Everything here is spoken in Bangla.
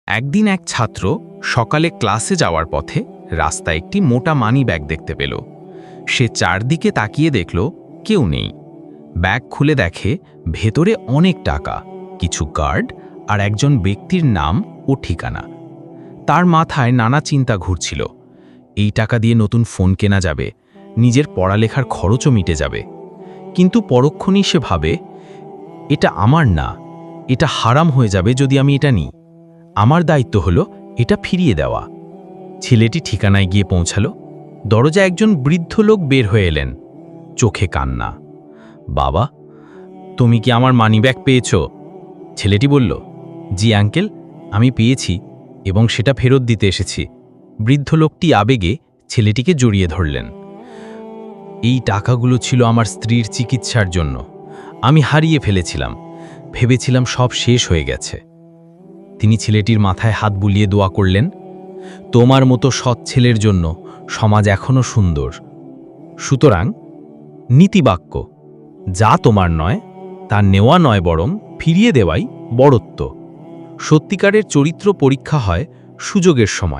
একদিন এক ছাত্র সকালে ক্লাসে যাওয়ার পথে রাস্তায় একটি মোটা মানি ব্যাগ দেখতে পেল। সে চারদিকে তাকিয়ে দেখল কেউ নেই। ব্যাগ খুলে দেখে ভেতরে অনেক টাকা, কিছু কার্ড আর একজন ব্যক্তির নাম ও ঠিকানা। তার মাথায় নানা চিন্তা ঘুরছিল। এই টাকা দিয়ে নতুন ফোন কেনা যাবে, নিজের পড়ালেখার খরচও মিটে যাবে। কিন্তু পরক্ষণেই সে ভাবে, এটা আমার না, এটা হারাম হয়ে যাবে যদি আমি এটা নিই। আমার দায়িত্ব হলো এটা ফিরিয়ে দেওয়া। ছেলেটি ঠিকানায় গিয়ে পৌঁছালো। দরজায় একজন বৃদ্ধ লোক বের হয়ে এলেন, চোখে কান্না। বাবা, তুমি কি আমার মানিব্যাগ পেয়েছ? ছেলেটি বলল, জি আঙ্কেল, আমি পেয়েছি এবং সেটা ফেরত দিতে এসেছি। বৃদ্ধ লোকটি আবেগে ছেলেটিকে জড়িয়ে ধরলেন। এই টাকাগুলো ছিল আমার স্ত্রীর চিকিৎসার জন্য। আমি হারিয়ে ফেলেছিলাম, ভেবেছিলাম সব শেষ হয়ে গেছে। তিনি ছেলেটির মাথায় হাত বুলিয়ে দোয়া করলেন, তোমার মতো সৎ ছেলের জন্য সমাজ এখনো সুন্দর। সুতরাং নীতিবাক্য, যা তোমার নয় তা নেওয়া নয়, বরং ফিরিয়ে দেওয়াই বড়ত্ব। সত্যিকারের চরিত্র পরীক্ষা হয় সুযোগের সময়।